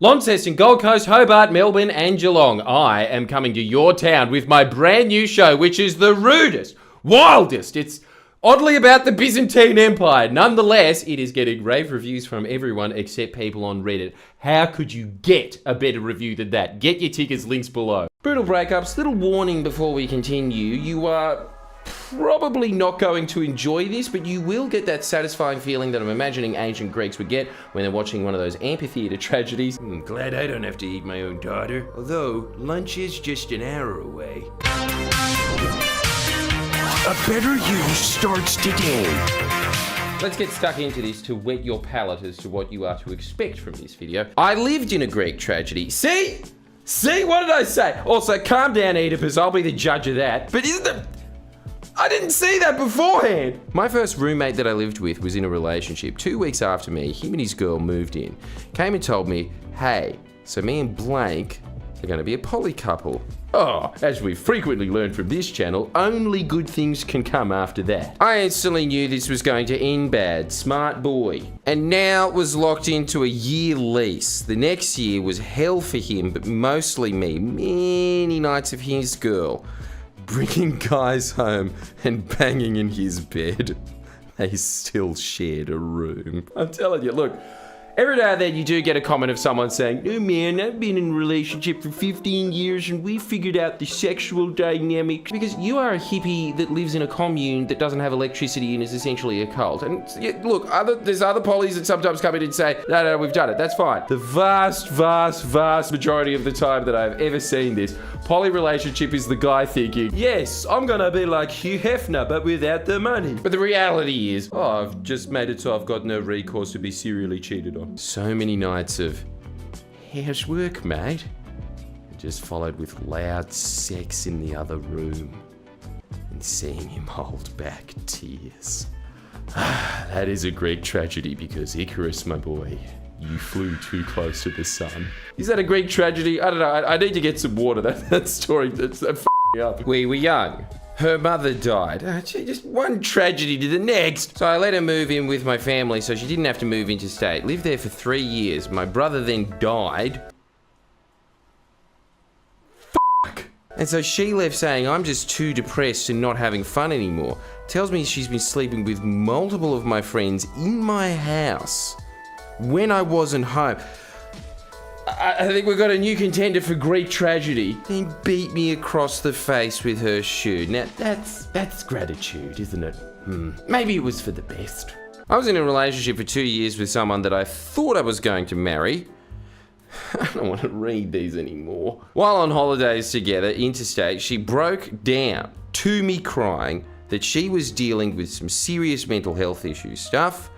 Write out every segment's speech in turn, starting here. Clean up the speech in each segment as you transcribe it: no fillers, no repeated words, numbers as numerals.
Launceston, Gold Coast, Hobart, Melbourne and Geelong. I am coming to your town with my brand new show, which is the rudest, wildest. It's oddly about the Byzantine Empire. Nonetheless, it is getting rave reviews from everyone except people on Reddit. How could you get a better review than that? Get your tickets, links below. Brutal breakups, little warning before we continue. You are probably not going to enjoy this, but you will get that satisfying feeling that I'm imagining ancient Greeks would get when they're watching one of those amphitheater tragedies. Glad I don't have to eat my own daughter, although lunch is just an hour away. A better you starts today. Let's get stuck into this to whet your palate as to what you are to expect from this video. I lived in a Greek tragedy. See? What did I say? Also, calm down, Oedipus. I'll be the judge of that. But isn't it... I didn't see that beforehand. My first roommate that I lived with was in a relationship. 2 weeks after me, him and his girl moved in. Came and told me, hey, so me and Blank are going to be a poly couple. Oh, as we've frequently learned from this channel, only good things can come after that. I instantly knew this was going to end bad. Smart boy. And now was locked into a year lease. The next year was hell for him, but mostly me. Many nights of his girl bringing guys home and banging in his bed. They still shared a room. I'm telling you, look, every now and then you do get a comment of someone saying, oh man, I've been in a relationship for 15 years and we figured out the sexual dynamics. Because you are a hippie that lives in a commune that doesn't have electricity and is essentially a cult. And yeah, look, there's other polys that sometimes come in and say, no, we've done it, that's fine. The vast majority of the time that I've ever seen this, poly relationship is the guy thinking, yes, I'm gonna be like Hugh Hefner, but without the money. But the reality is, oh, I've just made it so I've got no recourse to be serially cheated on. So many nights of, how's work, mate? Just followed with loud sex in the other room and seeing him hold back tears. That is a Greek tragedy because Icarus, my boy, you flew too close to the sun. Is that a Greek tragedy? I don't know. I need to get some water. That story, that's f***ing up. We were young. Her mother died. Just one tragedy to the next. So I let her move in with my family so she didn't have to move interstate. Lived there for 3 years. My brother then died. Fuck. And so she left saying, I'm just too depressed and not having fun anymore. Tells me she's been sleeping with multiple of my friends in my house when I wasn't home. I think we've got a new contender for Greek tragedy. Then beat me across the face with her shoe. Now, that's gratitude, isn't it? Maybe it was for the best. I was in a relationship for 2 years with someone that I thought I was going to marry. I don't want to read these anymore. While on holidays together, interstate, she broke down to me crying that she was dealing with some serious mental health issues. Stuff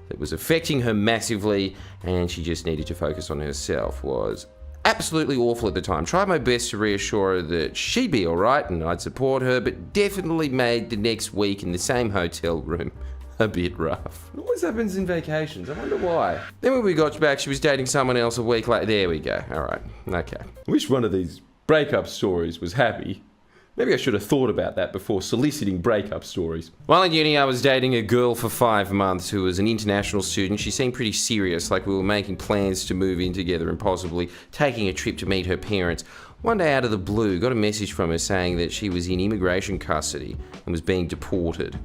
that was affecting her massively and she just needed to focus on herself. Was absolutely awful at the time. Tried my best to reassure her that she'd be alright and I'd support her, but definitely made the next week in the same hotel room a bit rough. It always happens in vacations. I wonder why. Then when we got back, she was dating someone else a week later. There we go. Alright. Okay. I wish one of these breakup stories was happy. Maybe I should have thought about that before soliciting breakup stories. While in uni, I was dating a girl for 5 months who was an international student. She seemed pretty serious, like we were making plans to move in together and possibly taking a trip to meet her parents. One day out of the blue, got a message from her saying that she was in immigration custody and was being deported.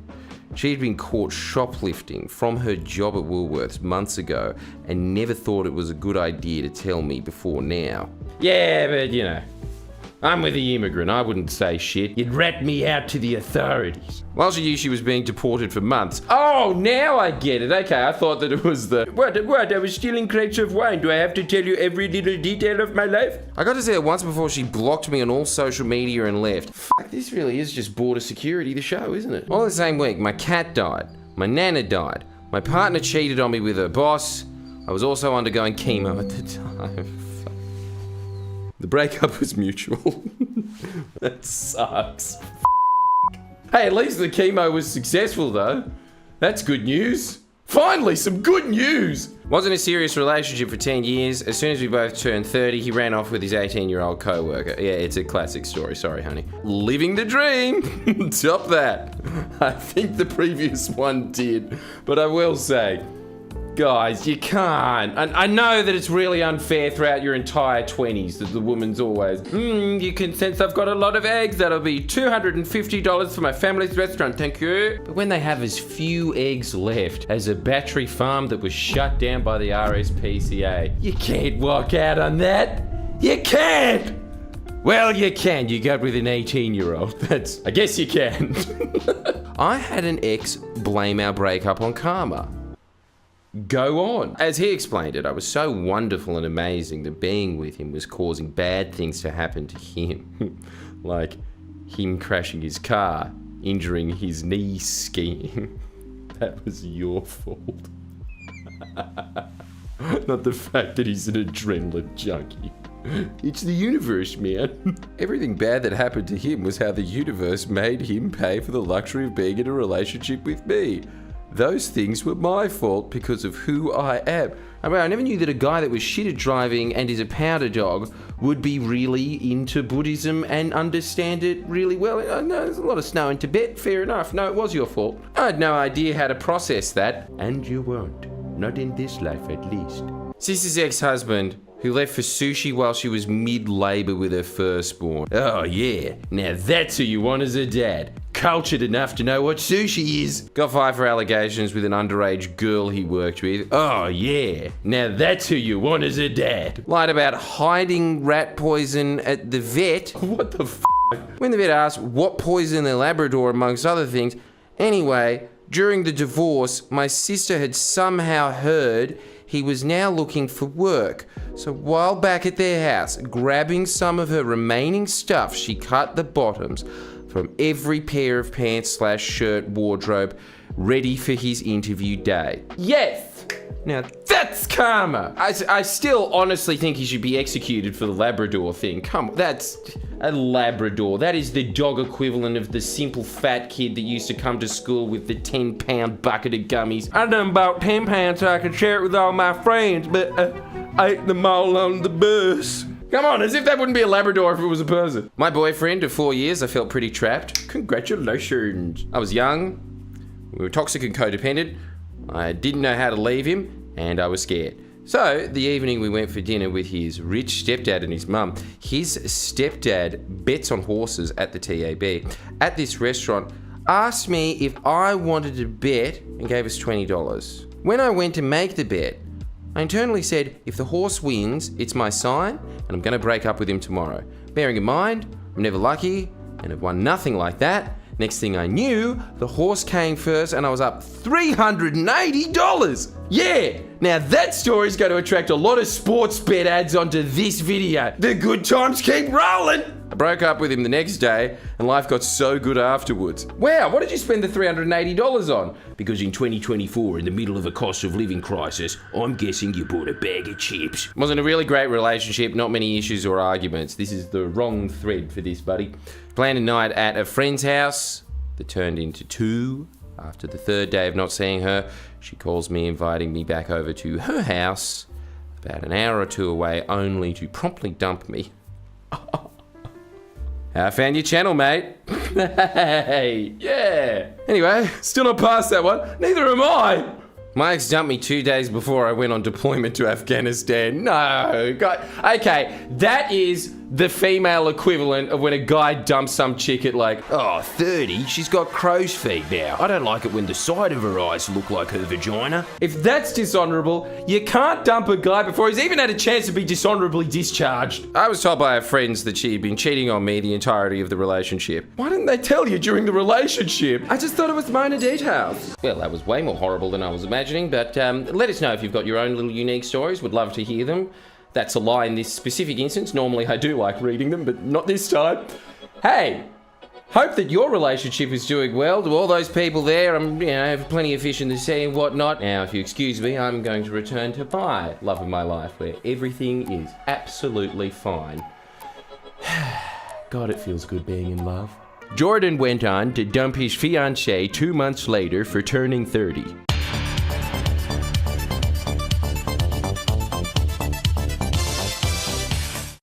She'd been caught shoplifting from her job at Woolworths months ago and never thought it was a good idea to tell me before now. Yeah, but you know, I'm with the immigrant, I wouldn't say shit. You'd rat me out to the authorities. While she knew she was being deported for months. Oh, now I get it. Okay, I thought that it was the... What, I was stealing crates of wine. Do I have to tell you every little detail of my life? I got to see her once before she blocked me on all social media and left. Fuck, this really is just border security, the show, isn't it? All the same week, my cat died. My nana died. My partner cheated on me with her boss. I was also undergoing chemo at the time. The breakup was mutual. That sucks. Hey, at least the chemo was successful though. That's good news. Finally, some good news. Wasn't a serious relationship for 10 years. As soon as we both turned 30, he ran off with his 18-year-old co-worker. Yeah, it's a classic story. Sorry, honey. Living the dream. Top that. I think the previous one did. But I will say, Guys, you can't. I know that it's really unfair throughout your entire 20s that the woman's always, you can sense I've got a lot of eggs. That'll be $250 for my family's restaurant, thank you. But when they have as few eggs left as a battery farm that was shut down by the RSPCA, you can't walk out on that. You can't. Well, you can. You got with an 18-year-old. I guess you can. I had an ex blame our breakup on karma. Go on. As he explained it, I was so wonderful and amazing that being with him was causing bad things to happen to him. Like him crashing his car, injuring his knee skiing. That was your fault. Not the fact that he's an adrenaline junkie. It's the universe, man. Everything bad that happened to him was how the universe made him pay for the luxury of being in a relationship with me. Those things were my fault because of who I am. I mean, I never knew that a guy that was shit at driving and is a powder dog would be really into Buddhism and understand it really well. I know there's a lot of snow in Tibet, fair enough. No, it was your fault. I had no idea how to process that. And you won't. Not in this life, at least. Sis's ex-husband, who left for sushi while she was mid-labor with her firstborn. Oh yeah, now that's who you want as a dad. Cultured enough to know what sushi is. Got fired for allegations with an underage girl he worked with. Oh yeah, now that's who you want as a dad. Lied about hiding rat poison at the vet. What the f***? When the vet asked what poisoned their Labrador amongst other things. Anyway, during the divorce, my sister had somehow heard he was now looking for work. So while back at their house, grabbing some of her remaining stuff, she cut the bottoms from every pair of pants/shirt wardrobe ready for his interview day. Yes! Now that's karma! I still honestly think he should be executed for the Labrador thing. Come on, that's a Labrador. That is the dog equivalent of the simple fat kid that used to come to school with the 10-pound bucket of gummies. I done bought 10 pounds so I could share it with all my friends, but I ate them all on the bus. Come on, as if that wouldn't be a Labrador if it was a person. My boyfriend of 4 years, I felt pretty trapped. Congratulations. I was young, we were toxic and codependent, I didn't know how to leave him, and I was scared. So, the evening we went for dinner with his rich stepdad and his mum. His stepdad bets on horses at the TAB. At this restaurant, asked me if I wanted to bet and gave us $20. When I went to make the bet, I internally said, if the horse wins, it's my sign, and I'm going to break up with him tomorrow. Bearing in mind, I'm never lucky, and have won nothing like that. Next thing I knew, the horse came first, and I was up $380. Yeah! Now that story's going to attract a lot of sports bet ads onto this video. The good times keep rolling! I broke up with him the next day, and life got so good afterwards. Wow, what did you spend the $380 on? Because in 2024, in the middle of a cost of living crisis, I'm guessing you bought a bag of chips. It wasn't a really great relationship, not many issues or arguments. This is the wrong thread for this, buddy. Planned a night at a friend's house that turned into 2. After the 3rd day of not seeing her, she calls me inviting me back over to her house, about an hour or 2 away, only to promptly dump me. I found your channel, mate. Hey, yeah. Anyway, still not past that one. Neither am I. My ex dumped me 2 days before I went on deployment to Afghanistan. No, God. Okay, that is the female equivalent of when a guy dumps some chick at like, 30, she's got crow's feet now. I don't like it when the side of her eyes look like her vagina. If that's dishonorable, you can't dump a guy before he's even had a chance to be dishonorably discharged. I was told by her friends that she'd been cheating on me the entirety of the relationship. Why didn't they tell you during the relationship? I just thought it was minor details. Well, that was way more horrible than I was imagining, but let us know if you've got your own little unique stories. Would love to hear them. That's a lie in this specific instance. Normally I do like reading them, but not this time. Hey, hope that your relationship is doing well. To all those people there, I have plenty of fish in the sea and whatnot. Now, if you excuse me, I'm going to return to my love of my life, where everything is absolutely fine. God, it feels good being in love. Jordan went on to dump his fiancée 2 months later for turning 30.